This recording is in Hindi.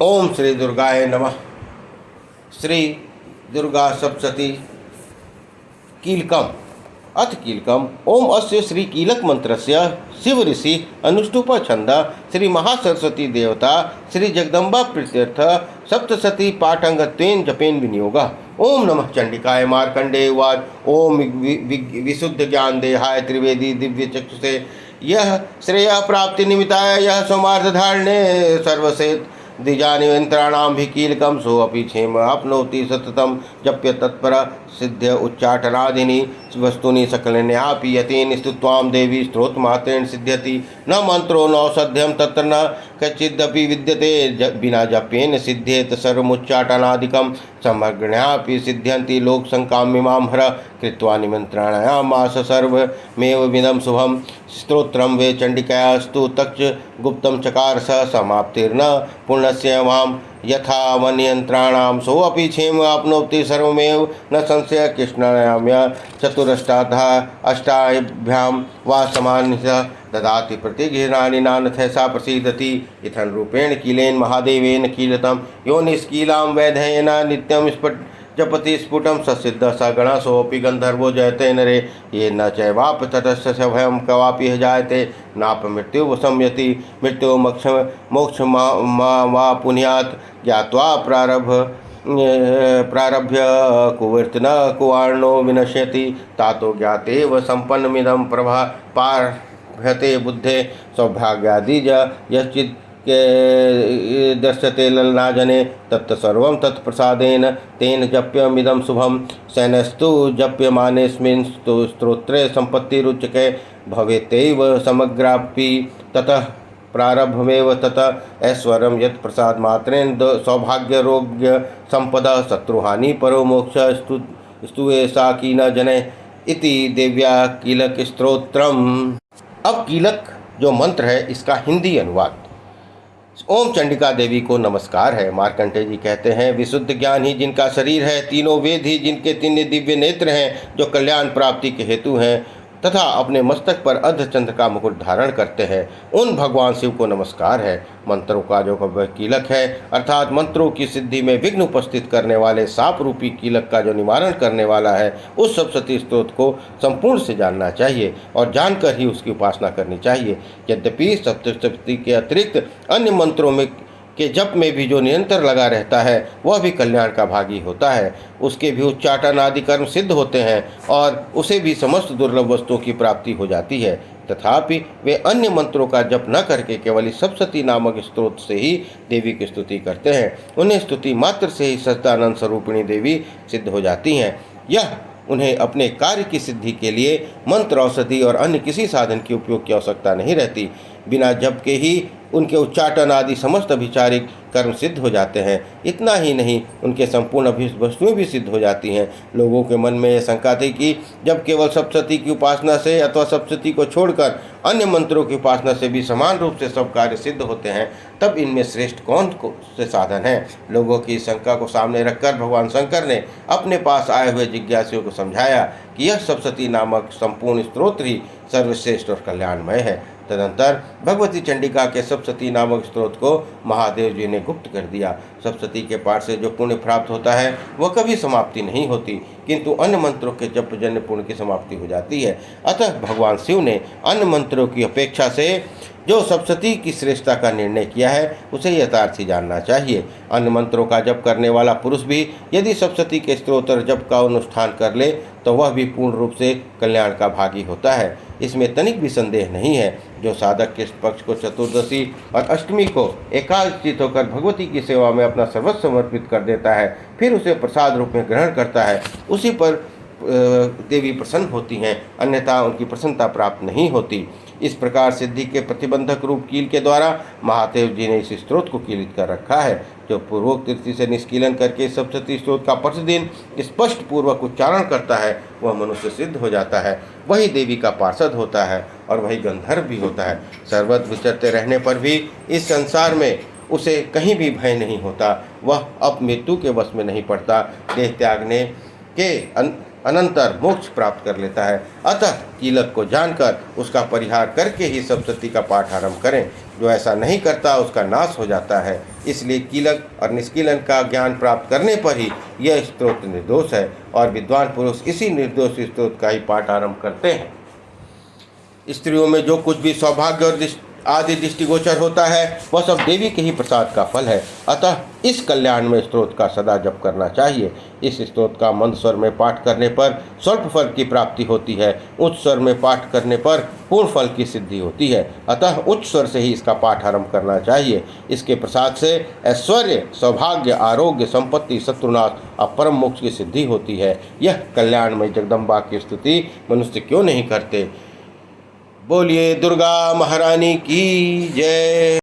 ओम श्री दुर्गाय नमः। श्री दुर्गा सप्तशती कीलकम अथ कीलकम। ओम अस्य श्री कीलक मंत्रस्य शिव ऋषि अनुष्टुप छंद श्री महासरस्वती देवता श्री जगदम्बा प्रीत्यर्थ सप्तशती पाठंगत्वेन जपेन विनियोग। ओम नमः चंडिकाय मार्कंडे उवाच। ओम विशुद्ध ज्ञान देहाय त्रिवेदी दिव्य चक्षुषे यह श्रेय प्राप्ति निमित्ताय यह सोमार्धधारणे सर्वसेत द्विजानियंत्राणां भी कीलकम सोऽपि क्षेम अपनोति सततम जप्य तत्पर सिद्ध उच्चाटनादीनि वस्तूनि सकलन्यापि यतेन स्तुत्वां देवी स्त्रोत्रमात्रेण सिद्ध्यति न मंत्रो नौषध्यम तत्र न कच्चिदपि विद्यते बिना जप्येन सिद्ध्येत सर्वमुच्चाटनादिकं समग्रण्यापि सिद्ध्यन्ति लोकसंकाम्यमां हर कृत्वा निमन्त्रणायामास सर्वमेवमिदं शुभं स्तोत्रं वे चण्डिकायास्तु तच्च गुप्तं चकार स समाप्तिर्न पुण्यस्य वां यथा वन्यंत्राणां सोऽपि क्षेम आपनोति सर्वमेव न संशय कृष्णायाम्य चतुरष्टाधा अष्टाभ्यां वा समान्य ददाति प्रतिगृह्णानि नानथैसा प्रसीदति इथन रूपेण कीलेन महादेवेन कीलतम यो निष्कीलां वैधयेन नित्यं जपति स्फुटं ससिद्ध स गण सोऽपि गंधर्वो जयते नरे ये न चैवाप ततस्य स भयं कवापि जायते नाप मृत्यु संयति मृत्यु मोक्ष वा पुण्यात् ज्ञात्वा प्रारभ्य कुवर्त न कुवार्णो विनश्यति तातो ज्ञातेव संपन्नमिदं प्रभा पार्भ्यते बुद्धे सौभाग्यादिज यश्चित् के दर्शते ललनाजने तत्सर्वं तत्प्रसादेन तेन जप्यमिदं शुभं सैनस्तु जप्यमानेस्मिन् स्तोत्रे सम्पत्तिरुच्यते भवेत्येव समग्रापि ततः प्रारब्धमेव ततः ऐश्वर्यं यत् प्रसाद मात्रेण सौभाग्यरोग्य संपदा शत्रुहानि परो मोक्ष स्तुए सा की न जने इति देव्या कीलक स्तोत्रम। अब कीलक जो मंत्र है इसका हिंदी अनुवाद। ओम चंडिका देवी को नमस्कार है। मार्कंडेय जी कहते हैं, विशुद्ध ज्ञान ही जिनका शरीर है, तीनों वेद ही जिनके तीन दिव्य नेत्र हैं, जो कल्याण प्राप्ति के हेतु हैं तथा अपने मस्तक पर अर्धचंद्र का मुकुट धारण करते हैं, उन भगवान शिव को नमस्कार है। मंत्रों का जो कीलक है अर्थात मंत्रों की सिद्धि में विघ्न उपस्थित करने वाले सांप रूपी कीलक का जो निवारण करने वाला है, उस सप्तशती स्तोत्र को संपूर्ण से जानना चाहिए और जानकर ही उसकी उपासना करनी चाहिए। यद्यपि सप्तशती के अतिरिक्त अन्य मंत्रों में के जप में भी जो निरंतर लगा रहता है वह भी कल्याण का भागी होता है। उसके भी उच्चाटन आदि कर्म सिद्ध होते हैं और उसे भी समस्त दुर्लभ वस्तुओं की प्राप्ति हो जाती है। तथापि वे अन्य मंत्रों का जप न करके केवल सप्तशती नामक स्त्रोत से ही देवी की स्तुति करते हैं। उन्हें स्तुति मात्र से ही सच्चिदानंद स्वरूपिणी देवी सिद्ध हो जाती हैं। यह उन्हें अपने कार्य की सिद्धि के लिए मंत्र, औषधि और अन्य किसी साधन के उपयोग की आवश्यकता नहीं रहती। बिना जप के ही उनके उच्चाटन आदि समस्त अभिचारिक कर्म सिद्ध हो जाते हैं। इतना ही नहीं, उनके संपूर्ण अभिष्ट वस्तुएं भी सिद्ध हो जाती हैं। लोगों के मन में यह शंका थी कि जब केवल सप्तशती की उपासना से अथवा सप्तशती को छोड़कर अन्य मंत्रों की उपासना से भी समान रूप से सब कार्य सिद्ध होते हैं, तब इनमें श्रेष्ठ कौन से साधन है। लोगों की शंका को सामने रखकर भगवान शंकर ने अपने पास आए हुए जिज्ञासुओं को समझाया कि यह सप्तशती नामक संपूर्ण स्तोत्र ही सर्वश्रेष्ठ और कल्याणमय है। तदंतर भगवती चंडिका के सप्तशती नामक स्तोत्र को महादेव जी ने गुप्त कर दिया। सप्तशती के पाठ से जो पुण्य प्राप्त होता है वह कभी समाप्ति नहीं होती, किंतु अन्य मंत्रों के जप जन्य पुण्य की समाप्ति हो जाती है। अतः भगवान शिव ने अन्य मंत्रों की अपेक्षा से जो सप्तशती की श्रेष्ठता का निर्णय किया है उसे यथार्थ ही जानना चाहिए। अन्य मंत्रों का जप करने वाला पुरुष भी यदि सप्तशती के स्तोत्र जप का अनुष्ठान कर ले तो वह भी पूर्ण रूप से कल्याण का भागी होता है। इसमें तनिक भी संदेह नहीं है। जो साधक के पक्ष को चतुर्दशी और अष्टमी को एकाग्रचित होकर भगवती की सेवा में अपना सर्वस्व समर्पित कर देता है, फिर उसे प्रसाद रूप में ग्रहण करता है, उसी पर देवी प्रसन्न होती हैं, अन्यथा उनकी प्रसन्नता प्राप्त नहीं होती। इस प्रकार सिद्धि के प्रतिबंधक रूप कील के द्वारा महादेव जी ने इस स्त्रोत को कीलित कर रखा है। जो पूर्वोक्त रीति से निष्कीलन करके सप्तशती स्तोत्र का प्रतिदिन स्पष्ट पूर्वक उच्चारण करता है वह मनुष्य सिद्ध हो जाता है, वही देवी का पार्षद होता है और वही गंधर्व भी होता है। सर्वत्र विचरते रहने पर भी इस संसार में उसे कहीं भी भय नहीं होता, वह अब मृत्यु के वश में नहीं पड़ता, देह त्यागने के अनंतर मोक्ष प्राप्त कर लेता है। अतः कीलक को जानकर उसका परिहार करके ही सप्तशती का पाठ आरंभ करें। जो ऐसा नहीं करता उसका नाश हो जाता है। इसलिए कीलक और निष्कीलन का ज्ञान प्राप्त करने पर ही यह स्तोत्र निर्दोष है और विद्वान पुरुष इसी निर्दोष स्तोत्र का ही पाठ आरंभ करते हैं। स्त्रियों में जो कुछ भी सौभाग्य और आदि दृष्टिगोचर होता है वह सब देवी के ही प्रसाद का फल है। अतः इस कल्याण में स्तोत्र का सदा जप करना चाहिए। इस स्तोत्र का मंद स्वर में पाठ करने पर स्वल्प फल की प्राप्ति होती है, उच्च स्वर में पाठ करने पर पूर्ण फल की सिद्धि होती है। अतः उच्च स्वर से ही इसका पाठ आरंभ करना चाहिए। इसके प्रसाद से ऐश्वर्य, सौभाग्य, आरोग्य, संपत्ति, शत्रुनाश और परम मोक्ष की सिद्धि होती है। यह कल्याणमय जगदम्बा की स्तुति मनुष्य क्यों नहीं करते। बोलिए दुर्गा महारानी की जय।